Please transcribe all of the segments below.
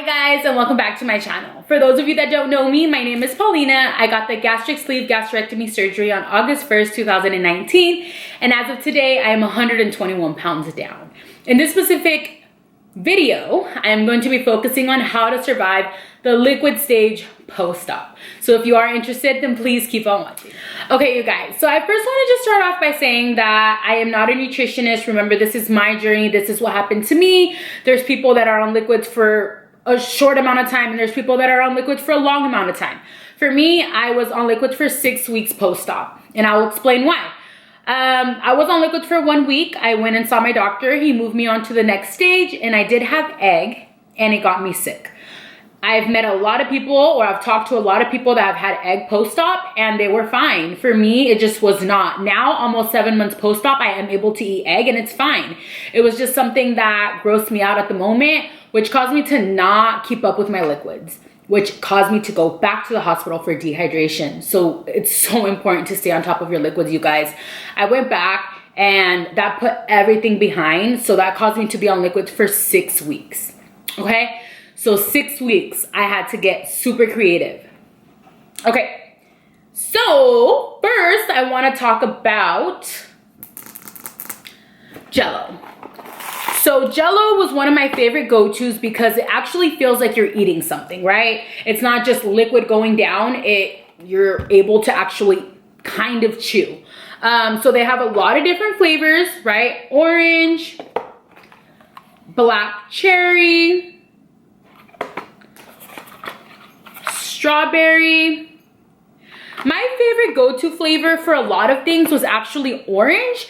guys, and welcome back to my channel. For those of you that don't know me, my name is Paulina. I got the gastric sleeve gastrectomy surgery on August 1st, 2019. And as of today, I am 121 pounds down. In this specific video, I am going to be focusing on how to survive the liquid stage post-op. So if you are interested, then please keep on watching. Okay, you guys, so I first want to just start off by saying that I am not a nutritionist. Remember, this is my journey. This is what happened to me. There's people that are on liquids for a short amount of time, and there's people that are on liquids for a long amount of time. For me, I was on liquids for 6 weeks post-op, and I will explain why. I was on liquids for 1 week. I went and saw my doctor. He moved me on to the next stage, and I did have egg, and it got me sick. I've met a lot of people, or I've talked to a lot of people that have had egg post-op, and they were fine. For me, it just was not. Now, almost 7 months post-op, I am able to eat egg, and it's fine. It was just something that grossed me out at the moment, which caused me to not keep up with my liquids, which caused me to go back to the hospital for dehydration. So it's so important to stay on top of your liquids, you guys. I went back, and that put everything behind, so that caused me to be on liquids for 6 weeks, okay? So 6 weeks, I had to get super creative. Okay, so first I want to talk about Jello. So Jello was one of my favorite go-tos because it actually feels like you're eating something, right? It's not just liquid going down, you're able to actually kind of chew. So they have a lot of different flavors, right? Orange, black cherry, strawberry. My favorite go-to flavor for a lot of things was actually orange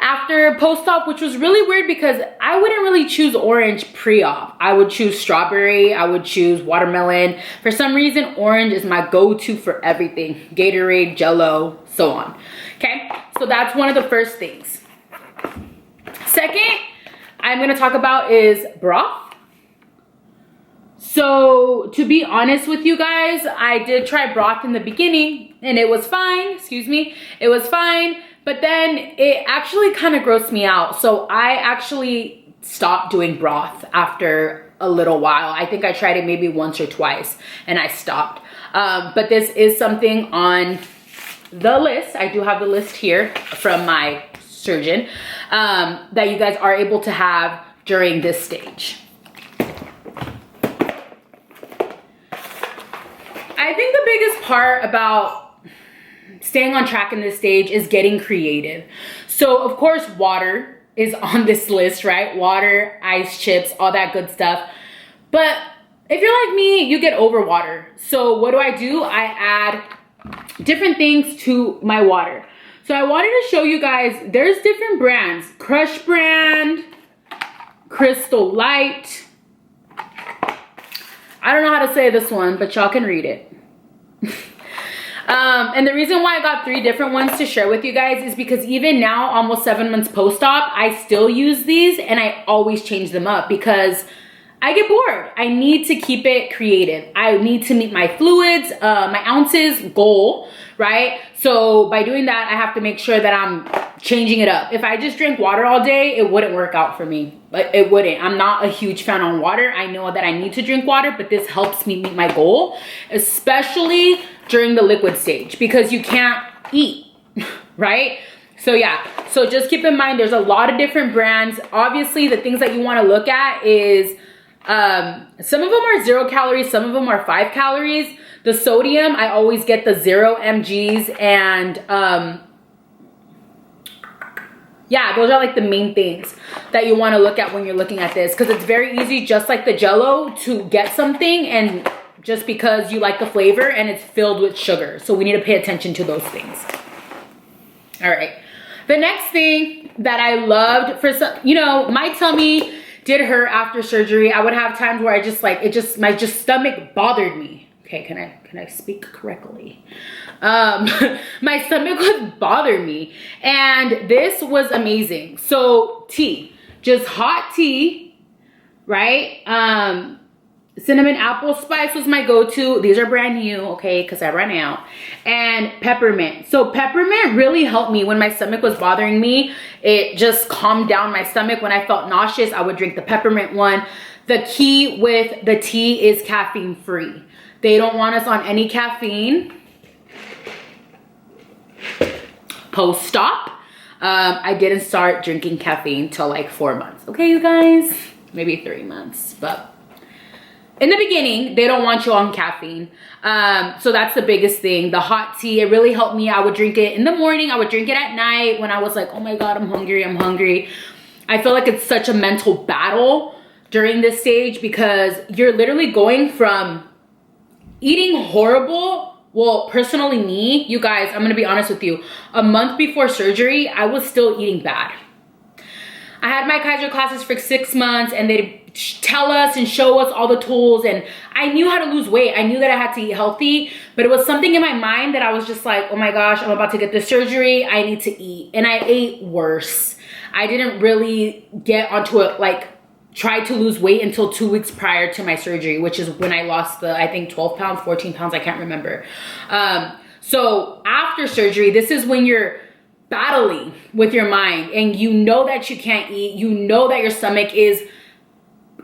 after post-op, which was really weird because I wouldn't really choose orange pre-op. I would choose strawberry, I would choose watermelon. For some reason, orange is my go-to for everything. Gatorade, Jello, so on. Okay, so that's one of the first things. Second, I'm gonna talk about is broth. So to be honest with you guys, I did try broth in the beginning and it was fine, excuse me, it was fine, but then it actually kind of grossed me out. So I actually stopped doing broth after a little while. I think I tried it maybe once or twice and I stopped. But this is something on the list. I do have the list here from my surgeon that you guys are able to have during this stage. I think the biggest part about staying on track in this stage is getting creative. So of course, water is on this list, right? Water, ice chips, all that good stuff. But if you're like me, you get over water. So what do? I add different things to my water. So I wanted to show you guys, there's different brands. Crush brand, Crystal Light. I don't know how to say this one, but y'all can read it. And the reason why I got 3 different ones to share with you guys is because even now, almost 7 months post-op, I still use these and I always change them up because I get bored. I need to keep it creative. I need to meet my fluids, my ounces goal, right? So by doing that, I have to make sure that I'm changing it up. If I just drink water all day, it wouldn't work out for me. But it wouldn't. I'm not a huge fan on water. I know that I need to drink water, but this helps me meet my goal, especially during the liquid stage because you can't eat, right? So yeah, so just keep in mind, there's a lot of different brands. Obviously, the things that you want to look at is some of them are 0 calories, some of them are 5 calories. The sodium, I always get the 0 mgs and yeah, those are like the main things that you want to look at when you're looking at this because it's very easy, just like the Jello, to get something and just because you like the flavor and it's filled with sugar. So we need to pay attention to those things. All right. The next thing that I loved for some, you know, my tummy did hurt after surgery. I would have times where I just like, my stomach bothered me. Okay, can I speak correctly? My stomach would bother me, and this was amazing. So tea, just hot tea, right? Cinnamon apple spice was my go-to. These are brand new, okay, because I ran out. And peppermint. So peppermint really helped me when my stomach was bothering me. It just calmed down my stomach. When I felt nauseous, I would drink the peppermint one. The key with the tea is caffeine free. They don't want us on any caffeine. Post-stop. I didn't start drinking caffeine till like 4 months. Okay, you guys? Maybe 3 months, but in the beginning, they don't want you on caffeine. So that's the biggest thing. The hot tea, it really helped me. I would drink it in the morning. I would drink it at night when I was like, oh my God, I'm hungry, I'm hungry. I feel like it's such a mental battle during this stage because you're literally going from eating horrible. Well, personally me, you guys, I'm gonna be honest with you. A month before surgery, I was still eating bad. I had my Kaiser classes for 6 months and they'd tell us and show us all the tools, and I knew how to lose weight. I knew that I had to eat healthy, but it was something in my mind that I was just like, oh my gosh, I'm about to get this surgery. I need to eat. And I ate worse. I didn't really get onto it, like try to lose weight until 2 weeks prior to my surgery, which is when I lost the, I think 12 pounds, 14 pounds, I can't remember. So after surgery, this is when you're battling with your mind and you know that you can't eat. You know that your stomach is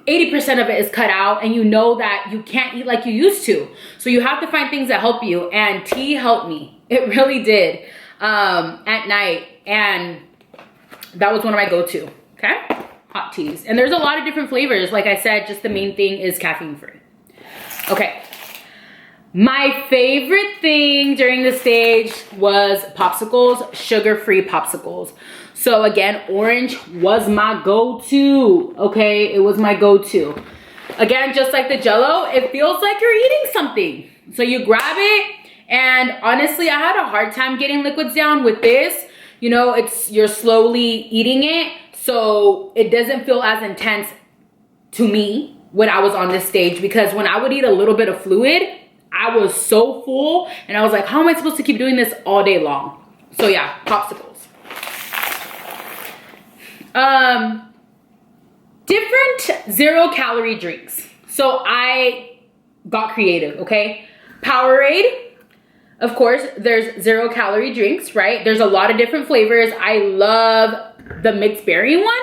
80% of it is cut out, and you know that you can't eat like you used to. So you have to find things that help you, and tea helped me. It really did, at night, and that was one of my go-to, okay? Hot teas. And there's a lot of different flavors. Like I said, just the main thing is caffeine free. Okay. My favorite thing during the stage was popsicles, sugar-free popsicles. So again, orange was my go-to, okay? It was my go-to. Again, just like the Jello, it feels like you're eating something. So you grab it, and honestly, I had a hard time getting liquids down with this. You know, you're slowly eating it, so it doesn't feel as intense to me when I was on this stage, because when I would eat a little bit of fluid, I was so full, and I was like, how am I supposed to keep doing this all day long? So yeah, popsicles. Different 0-calorie drinks. So I got creative, okay? Powerade, of course, there's 0-calorie drinks, right? There's a lot of different flavors. I love the mixed berry one.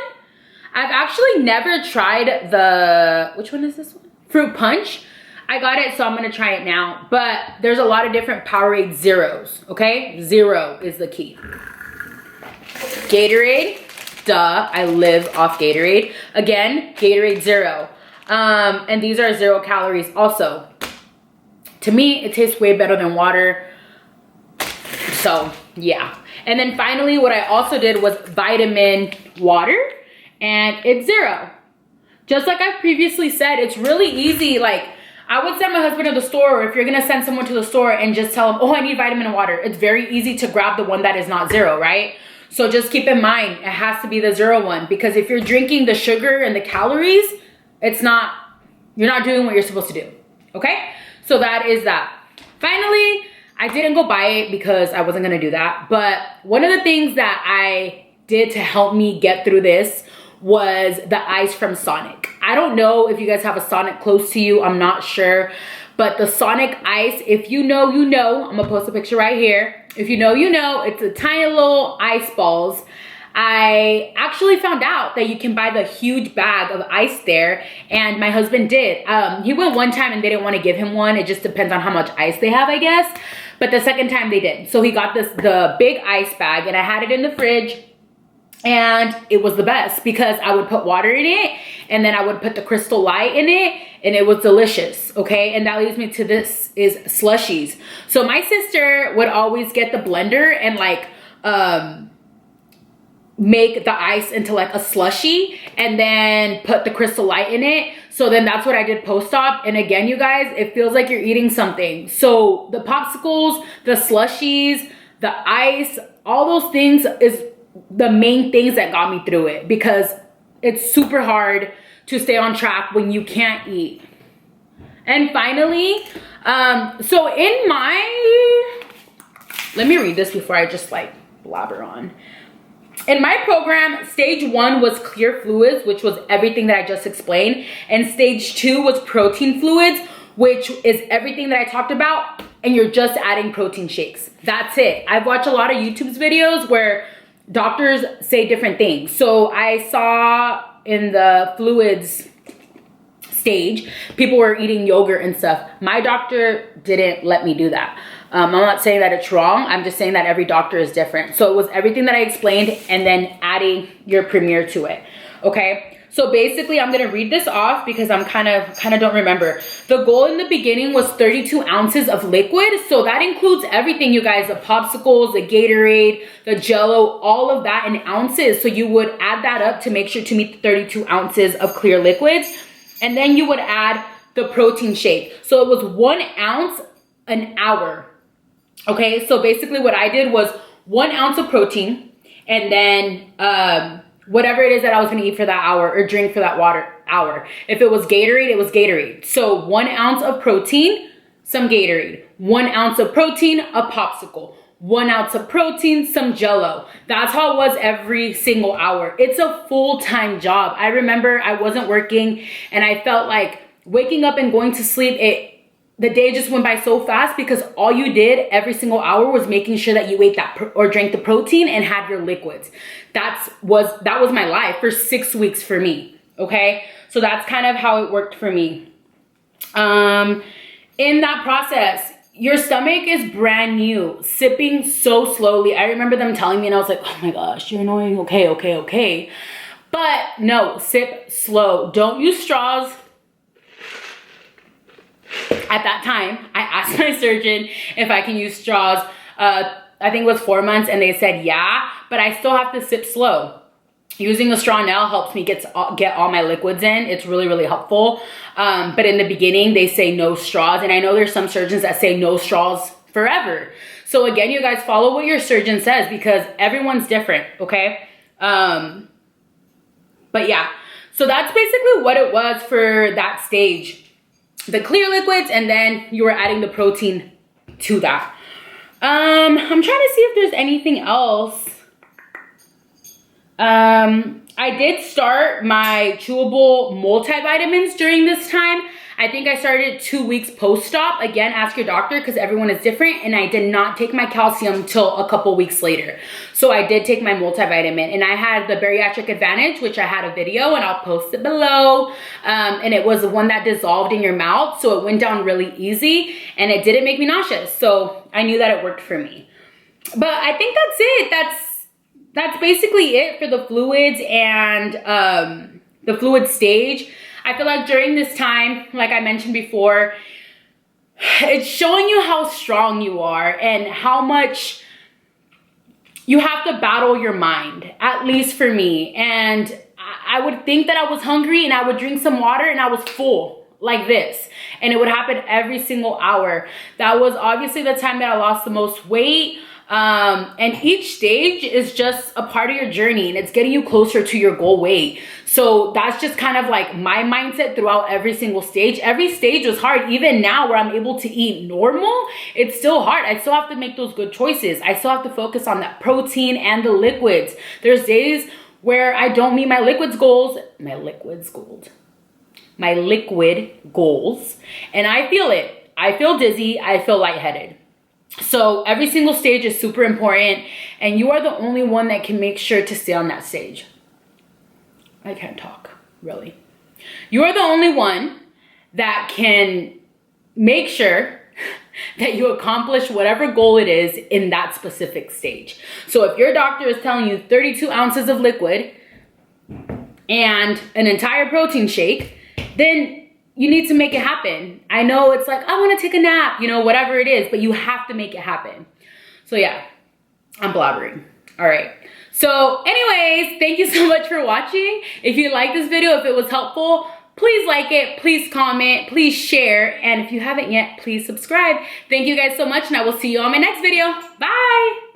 I've actually never tried the, which one is this one? Fruit punch. I got it, so I'm gonna try it now. But there's a lot of different Powerade zeros, okay? 0 is the key. Gatorade, duh, I live off Gatorade. Again, Gatorade 0. And these are 0 calories also. To me, it tastes way better than water. So, yeah. And then finally, what I also did was vitamin water, and it's 0. Just like I've previously said, it's really easy. Like, I would send my husband to the store, or if you're gonna send someone to the store and just tell them, oh, I need vitamin water. It's very easy to grab the one that is not 0, right? So just keep in mind, it has to be the 0 one, because if you're drinking the sugar and the calories, you're not doing what you're supposed to do, okay? So that is that. Finally, I didn't go buy it because I wasn't gonna do that, but one of the things that I did to help me get through this was the ice from Sonic. I don't know if you guys have a Sonic close to you, I'm not sure, but the Sonic ice, if you know, you know. I'm gonna post a picture right here. If you know, you know. It's a tiny little ice balls. I actually found out that you can buy the huge bag of ice there, and my husband did. He went one time and they didn't want to give him one. It just depends on how much ice they have, I guess. But the second time they did. So he got the big ice bag, and I had it in the fridge. And it was the best because I would put water in it, and then I would put the Crystal Light in it, and it was delicious, okay? And that leads me to this is slushies. So my sister would always get the blender and like make the ice into like a slushie and then put the Crystal Light in it. So then that's what I did post-op. And again, you guys, it feels like you're eating something. So the popsicles, the slushies, the ice, all those things is the main things that got me through it, because it's super hard to stay on track when you can't eat. And finally, so in my, let me read this before I just like blabber on. in my program, stage 1 was clear fluids, which was everything that I just explained. And stage 2 was protein fluids, which is everything that I talked about. And you're just adding protein shakes. That's it. I've watched a lot of YouTube's videos where doctors say different things. So I saw in the fluids stage, people were eating yogurt and stuff. My doctor didn't let me do that. I'm not saying that it's wrong. I'm just saying that every doctor is different. So it was everything that I explained and then adding your Premier to it. Okay. So basically I'm going to read this off because I'm kind of don't remember. The goal in the beginning was 32 ounces of liquid. So that includes everything, you guys, the Popsicles, the Gatorade, the Jello, all of that in ounces. So you would add that up to make sure to meet the 32 ounces of clear liquids. And then you would add the protein shake. So it was 1 ounce an hour. Okay, so basically what I did was 1 ounce of protein and then whatever it is that I was gonna eat for that hour or drink for that hour. If it was Gatorade, it was Gatorade. So 1 ounce of protein, some Gatorade. 1 ounce of protein, a popsicle. 1 ounce of protein, some Jello. That's how it was every single hour. It's a full-time job. I remember I wasn't working and I felt like waking up and going to sleep, the day just went by so fast because all you did every single hour was making sure that you ate that or drank the protein and had your liquids. That was my life for 6 weeks for me. Okay, so that's kind of how it worked for me. In that process, your stomach is brand new, sipping so slowly. I remember them telling me and I was like, oh my gosh, you're annoying. Okay. But no, sip slow. Don't use straws. At that time, I asked my surgeon if I can use straws. I think it was 4 months and they said yeah, but I still have to sip slow. Using a straw now helps me get all my liquids in. It's really, really helpful. But in the beginning, they say no straws. And I know there's some surgeons that say no straws forever. So again, you guys follow what your surgeon says because everyone's different, okay? But yeah, so that's basically what it was for that stage. The clear liquids, and then you were adding the protein to that. I'm trying to see if there's anything else. I did start my chewable multivitamins during this time. I think I started 2 weeks post-op. Again, ask your doctor because everyone is different. And I did not take my calcium till a couple weeks later. So I did take my multivitamin. And I had the Bariatric Advantage, which I had a video and I'll post it below. And it was the one that dissolved in your mouth. So it went down really easy and it didn't make me nauseous. So I knew that it worked for me. But I think that's it. That's basically it for the fluids and the fluid stage. I feel like during this time, like I mentioned before, it's showing you how strong you are and how much you have to battle your mind, at least for me. And I would think that I was hungry and I would drink some water and I was full like this. And it would happen every single hour. That was obviously the time that I lost the most weight. And each stage is just a part of your journey and it's getting you closer to your goal weight. So that's just kind of like my mindset throughout every single stage. Every stage was hard. Even now where I'm able to eat normal, it's still hard. I still have to make those good choices. I still have to focus on that protein and the liquids. There's days where I don't meet my liquid goals, and I feel it. I feel dizzy. I feel lightheaded. So every single stage is super important and you are the only one that can make sure to stay on that stage. I can't talk, really. You are the only one that can make sure that you accomplish whatever goal it is in that specific stage. So if your doctor is telling you 32 ounces of liquid and an entire protein shake, then you need to make it happen. I know it's like, I want to take a nap, you know, whatever it is, but you have to make it happen. So yeah, I'm blabbering. All right. So anyways, thank you so much for watching. If you like this video, if it was helpful, please like it, please comment, please share. And if you haven't yet, please subscribe. Thank you guys so much and I will see you on my next video. Bye.